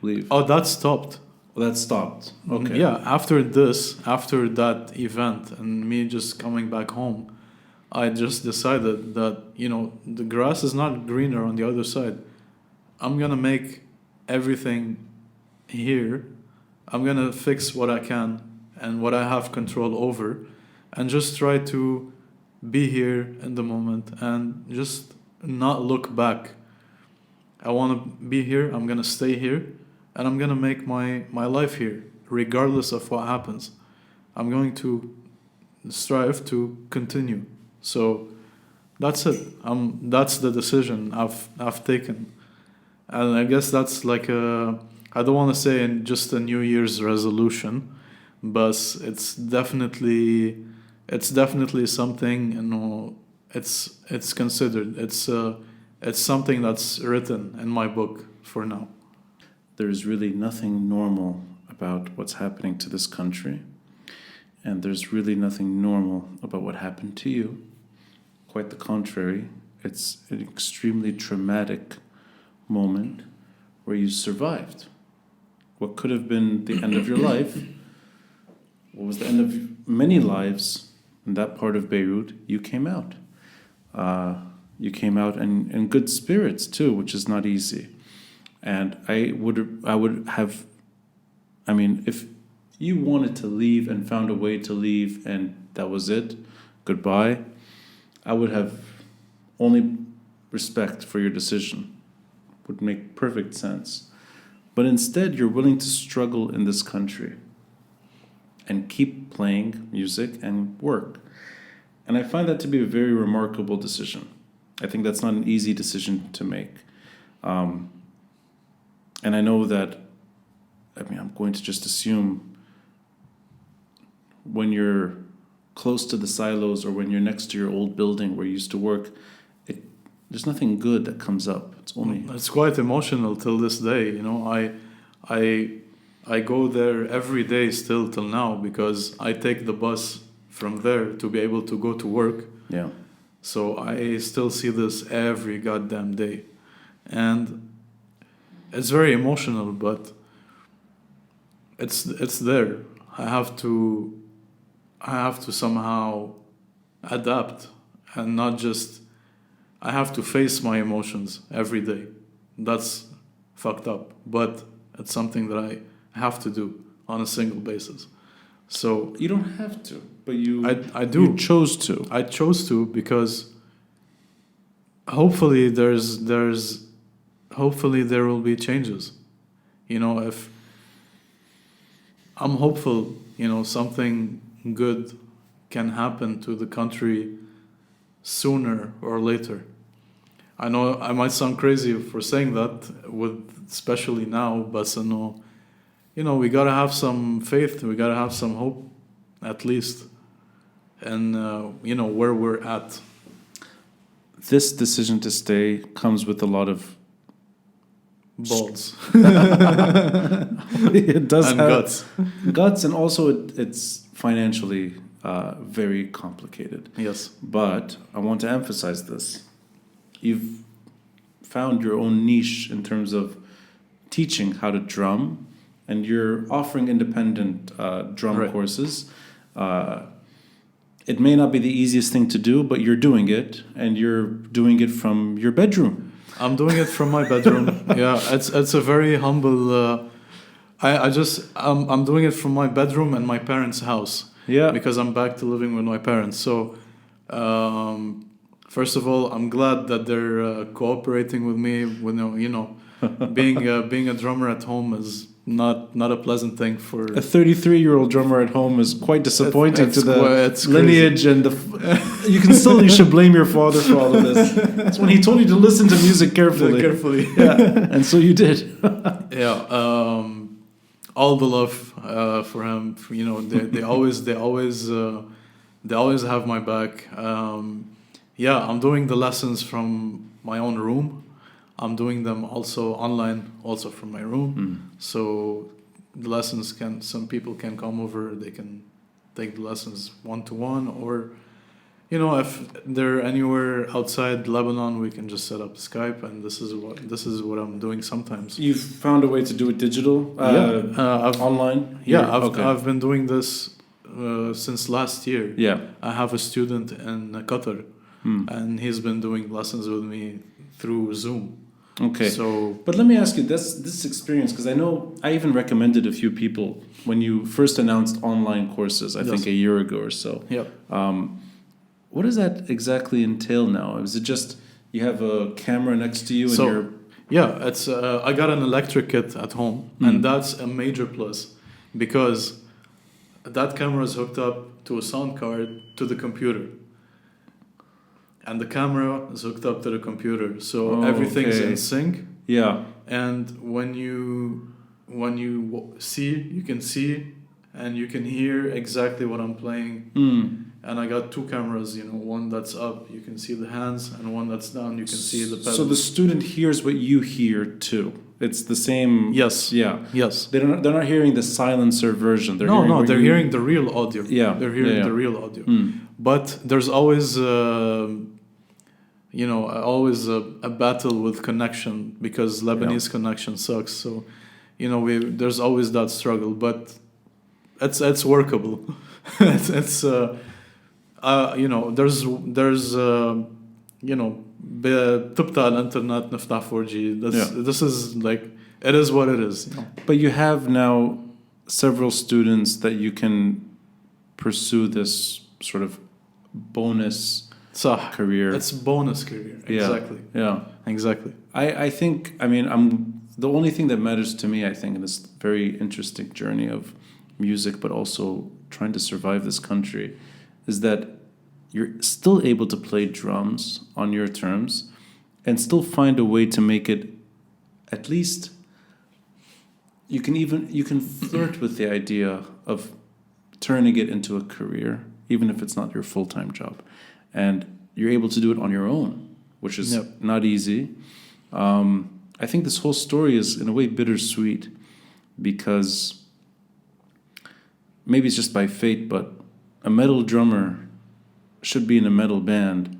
leave? Oh, that stopped. That stopped. Okay. Yeah, after that event and me just coming back home, I just decided that, the grass is not greener on the other side. I'm going to make everything here. I'm going to fix what I can and what I have control over, and just try to be here in the moment and just not look back. I want to be here. I'm going to stay here, and I'm going to make my life here, regardless of what happens. I'm going to strive to continue. So that's it. That's the decision I've taken, and I guess that's like I don't want to say just a New Year's resolution, but it's definitely something. It's considered. It's something that's written in my book for now. There's really nothing normal about what's happening to this country, and there's really nothing normal about what happened to you. Quite the contrary. It's an extremely traumatic moment where you survived. What could have been the end of your life, what was the end of many lives in that part of Beirut, you came out. You came out in good spirits too, which is not easy. And I would have, if you wanted to leave and found a way to leave and that was it, goodbye, I would have only respect for your decision. Would make perfect sense. But instead, you're willing to struggle in this country and keep playing music and work. And I find that to be a very remarkable decision. I think that's not an easy decision to make. And I know that, I'm going to just assume when you're close to the silos or when you're next to your old building where you used to work, there's nothing good that comes up. It's quite emotional till this day. I go there every day still till now because I take the bus from there to be able to go to work. Yeah. So I still see this every goddamn day. And it's very emotional, but it's there. I have to somehow adapt and not just. I have to face my emotions every day. That's fucked up, but it's something that I have to do on a single basis. So you don't have to, but I do. You chose to. I chose to because hopefully there will be changes. If I'm hopeful, something good can happen to the country sooner or later. I know I might sound crazy for saying that, especially now, but we gotta have some faith. We gotta have some hope, at least, and where we're at. This decision to stay comes with a lot of balls. It does and have guts, and also it's financially very complicated. Yes, but I want to emphasize this. You've found your own niche in terms of teaching how to drum, and you're offering independent drum courses. It may not be the easiest thing to do, but you're doing it, and you're doing it from your bedroom. I'm doing it from my bedroom. Yeah, it's a very humble. I'm doing it from my bedroom and my parents' house. Yeah, because I'm back to living with my parents. So, first of all, I'm glad that they're cooperating with me. being a drummer at home is not a pleasant thing for a 33-year-old drummer at home is quite disappointing to the lineage and you should blame your father for all of this. It's when he told you to listen to music carefully. Yeah, and so you did. Yeah, all the love for him. You know, they always have my back. Yeah, I'm doing the lessons from my own room. I'm doing them also online, also from my room. So the lessons some people can come over, they can take the lessons 1-to-1, or, you know, if they're anywhere outside Lebanon, we can just set up Skype, and this is what I'm doing sometimes. You've found a way to do it digital, online? Yeah, I've been doing this since last year. Yeah. I have a student in Qatar, and he's been doing lessons with me through Zoom. Okay. So, but let me ask you this experience, because I know I even recommended a few people when you first announced online courses, I think a year ago or so. Yeah. What does that exactly entail now? Is it just you have a camera next to you and you're... Yeah, it's I got an electric kit at home, and that's a major plus, because that camera is hooked up to a sound card to the computer. And the camera is hooked up to the computer, so everything's in sync. Yeah. And when you see, you can see and you can hear exactly what I'm playing. And I got two cameras, you know, one that's up, you can see the hands, and one that's down, you can see the pedals. So the student hears what you hear too. It's the same. Yes. Yeah. Yes. They're not hearing the silencer version. They're hearing the real audio. Yeah. They're hearing the real audio. But there's always always a battle with connection, because Lebanese connection sucks. So, you know, there's always that struggle, but it's workable. it's there's بتبطأ الانترنت نفتح 4G. This is like, it is what it is. You know? But you have now several students that you can pursue this sort of bonus career. It's bonus career. Exactly. Yeah. Exactly. I think, I'm the only thing that matters to me, I think, in this very interesting journey of music, but also trying to survive this country, is that you're still able to play drums on your terms and still find a way to make it, at least you can flirt with the idea of turning it into a career, even if it's not your full-time job. And you're able to do it on your own, which is not easy. I think this whole story is, in a way, bittersweet, because maybe it's just by fate, but a metal drummer should be in a metal band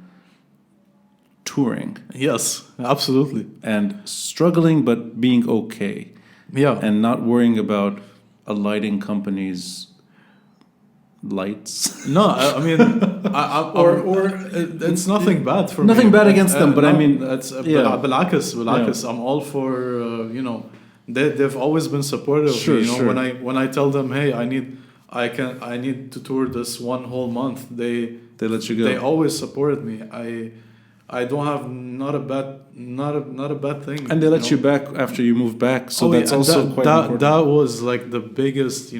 touring. Yes, absolutely. And struggling, but being okay. Yeah. And not worrying about a lighting company's lights. No, I mean, it's nothing bad for nothing me. bad against them, but I mean, it's بالعكس. I'm all for they've always been supportive. Sure, when I tell them, hey, I need to tour this one whole month, they let you go. They always supported me. I don't have not a bad thing. And they let you back after you move back, so that's also quite important. That was like the biggest,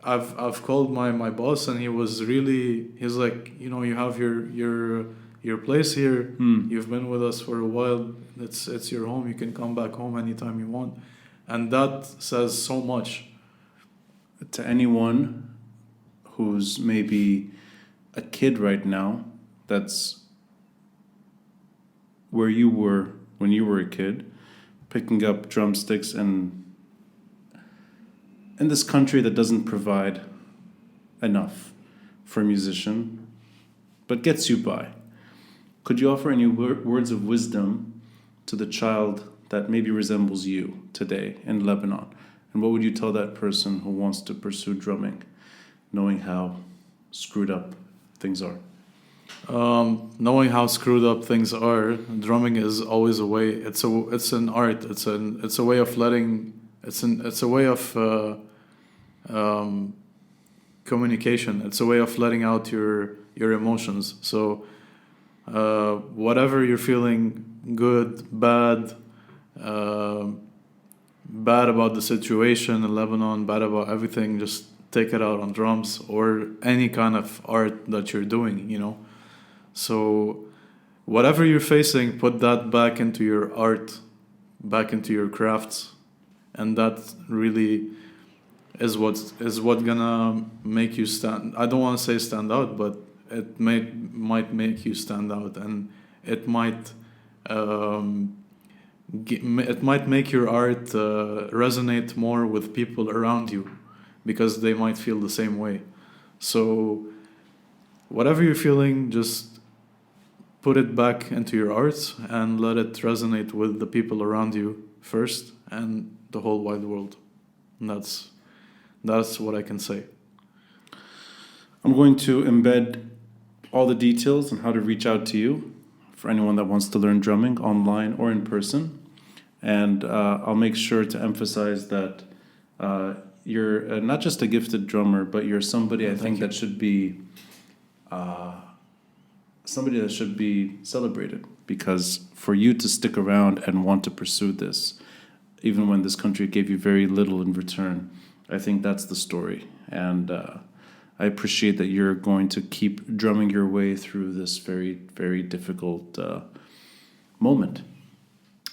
I've called my boss, and he's like, you have your place here. You've been with us for a while. It's your home. You can come back home anytime you want. And that says so much. To anyone who's maybe a kid right now, that's where you were when you were a kid, picking up drumsticks and in this country that doesn't provide enough for a musician, but gets you by. Could you offer any words of wisdom to the child that maybe resembles you today in Lebanon? And what would you tell that person who wants to pursue drumming, knowing how screwed up things are? Knowing how screwed up things are, drumming is always a way. It's an art. It's a way of letting. It's a way of communication. It's a way of letting out your emotions. So whatever you're feeling, good, bad, bad about the situation in Lebanon, bad about everything, just take it out on drums or any kind of art that you're doing, you know. So whatever you're facing, put that back into your art, back into your crafts, and that really is what gonna make you stand. I don't want to say stand out, but it might make you stand out, and it might it might make your art resonate more with people around you, because they might feel the same way. So whatever you're feeling, just put it back into your art and let it resonate with the people around you first and the whole wide world. And that's what I can say. I'm going to embed all the details on how to reach out to you for anyone that wants to learn drumming online or in person. And I'll make sure to emphasize that you're not just a gifted drummer, but you're somebody that should be somebody that should be celebrated. Because for you to stick around and want to pursue this, even when this country gave you very little in return, I think that's the story. And I appreciate that you're going to keep drumming your way through this very, very difficult moment.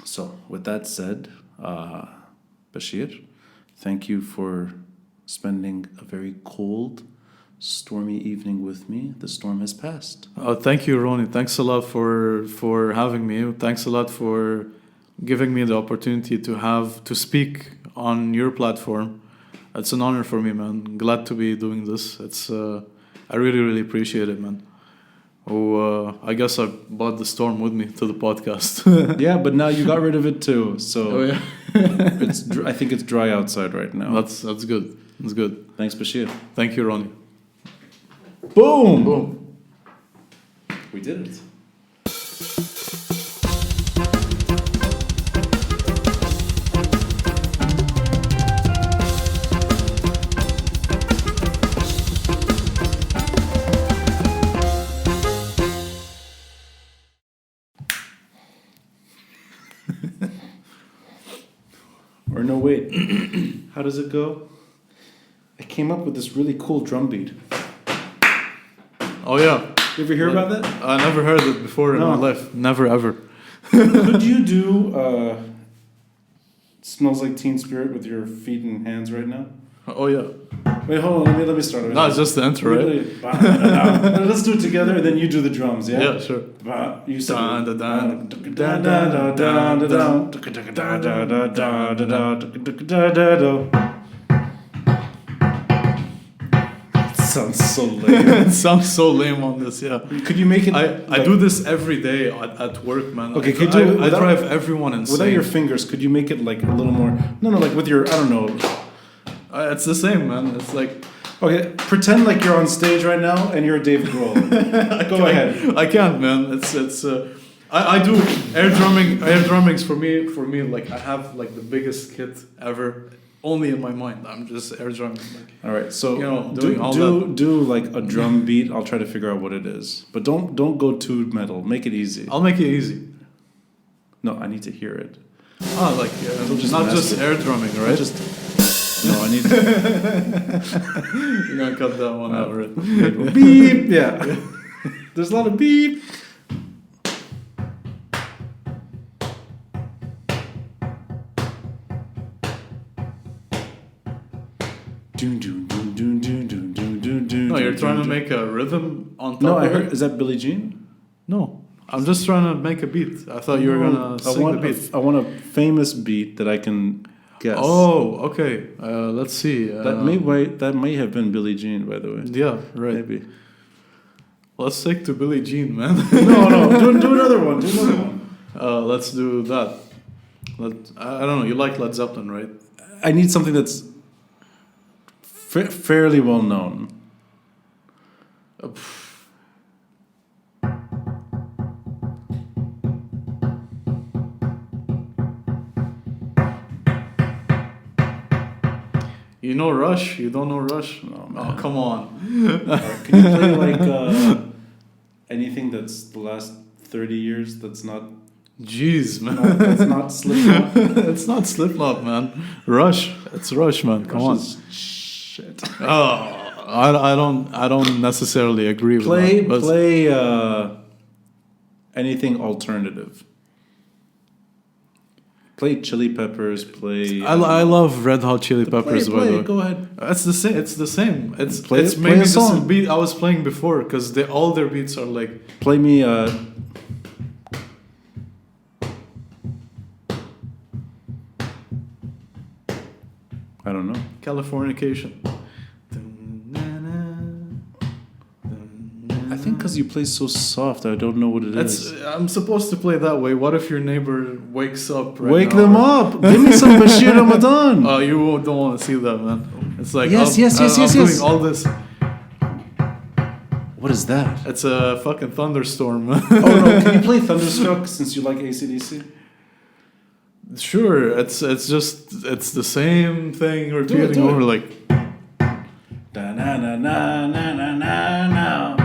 So, with that said, Bachir, thank you for spending a very cold, stormy evening with me. The storm has passed. Thank you, Ronnie. Thanks a lot for having me. Thanks a lot for giving me the opportunity to speak on your platform. It's an honor for me, man. Glad to be doing this. It's I really, really appreciate it, man. I guess I brought the storm with me to the podcast. Yeah, but now you got rid of it too. So yeah. I think it's dry outside right now. That's good. That's good. Thanks, Bachir. Thank you, Ronnie. Boom! Boom. We did it. Or no, wait. How does it go? I came up with this really cool drum beat. Oh, yeah. You ever hear about that? I never heard it before in my life. Never, ever. Could you do Smells Like Teen Spirit with your feet and hands right now? Oh, yeah. Wait, hold on. Let me start. No, it's just the intro, right? Let's do it together, and then you do the drums, yeah? Yeah, sure. You start. Sounds so lame. It sounds so lame on this, yeah. Could you make it? I do this every day at work, man. Okay, I drive everyone insane. Without your fingers, could you make it like a little more? No, like with your, I don't know. It's the same, man. It's like. Okay, pretend like you're on stage right now and you're Dave Grohl. Go ahead. I can't, man. It's. I do air drummings for me. Like I have like the biggest kit ever. Only in my mind. I'm just air drumming. Like, all right, so do like a drum beat. I'll try to figure out what it is, but don't go too metal. Make it easy. I'll make it easy. No, I need to hear it. Like not just air drumming, right? No, I need. You're gonna cut that one out, right? Beep. Yeah. There's a lot of beep. No, you're trying to make a rhythm on top. No, I heard. Is that Billie Jean? No, I'm just trying to make a beat. I thought you were gonna sing the beat. I want a famous beat that I can guess. Oh, okay. Let's see. That may have been Billie Jean, by the way. Yeah, right. Maybe. Let's stick to Billie Jean, man. No. Do another one. Let's do that. I don't know. You like Led Zeppelin, right? I need something that's fairly well known. You know Rush? You don't know Rush? No, man. Oh, come on. Can you play like anything that's the last 30 years that's not Jeez, man. No, that's not Slipknot. It's not Slipknot, man. Rush. It's Rush, man. Come on. Shit. Oh, I don't necessarily agree with that. Play anything alternative. Play Chili Peppers. Play. I love Red Hot Chili Peppers. By the way, go ahead. It's the same. It's the same. It's Play maybe a song. this beat I was playing before because all their beats are like. Play me. I don't know. Californication. I think because you play so soft, I don't know what it is. I'm supposed to play that way. What if your neighbor wakes up right Wake now, them up! Give me some Bachir Ramadan! Oh, you don't want to see that, man. It's like, yes. I'm doing all this. What is that? It's a fucking thunderstorm, man. Oh no, can you play Thunderstruck since you like AC/DC? Sure, it's the same thing repeating over like. Da na na na na na na na.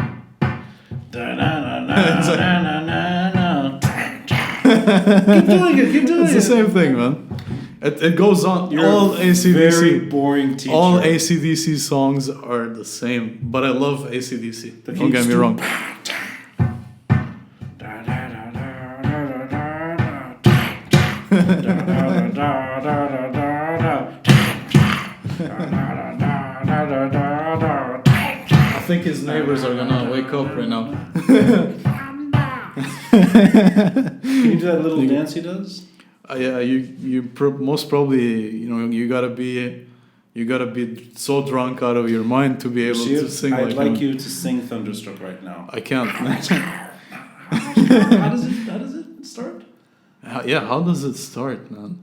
Da na na na na na na. Keep doing it. It's the same thing, man. It goes on. You're all AC/DC. Very boring teacher. All AC/DC songs are the same, but I love AC/DC. Don't get me wrong. I think his neighbors are gonna wake up right now. Can you do that little dance he does? Yeah, most probably, you gotta be so drunk out of your mind to be able to sing. I'd like you to sing Thunderstruck right now. I can't. How does it start? How does it start, man?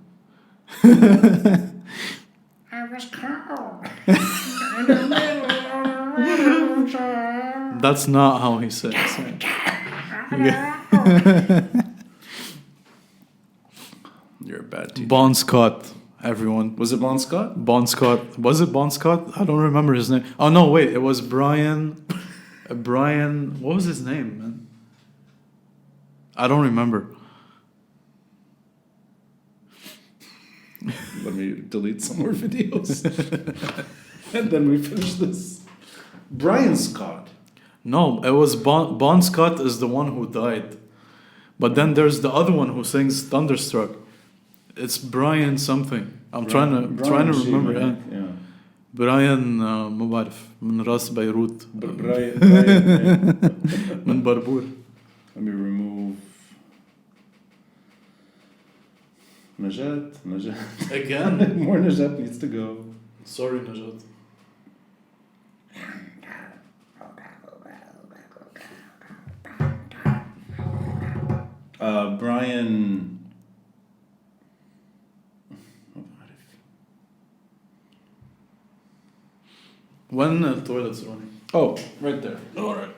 I was cold. That's not how he says it. You're a bad teacher. Bon Scott, everyone. Was it Bon Scott? Bon Scott. Was it Bon Scott? I don't remember his name. Oh, no, wait. It was Brian. Brian. What was his name, man? I don't remember. Let me delete some more videos. And then we finish this. Brian Scott. No, it was Bon Scott is the one who died. But then there's the other one who sings Thunderstruck. It's Brian something. I'm trying to remember. Yeah. براين ما بعرف من راس بيروت. Brian. من بربور. Let me remove Najat. Again? More Najat needs to go. Sorry, Najat. Brian. When the toilet's running. Oh, right there. All right.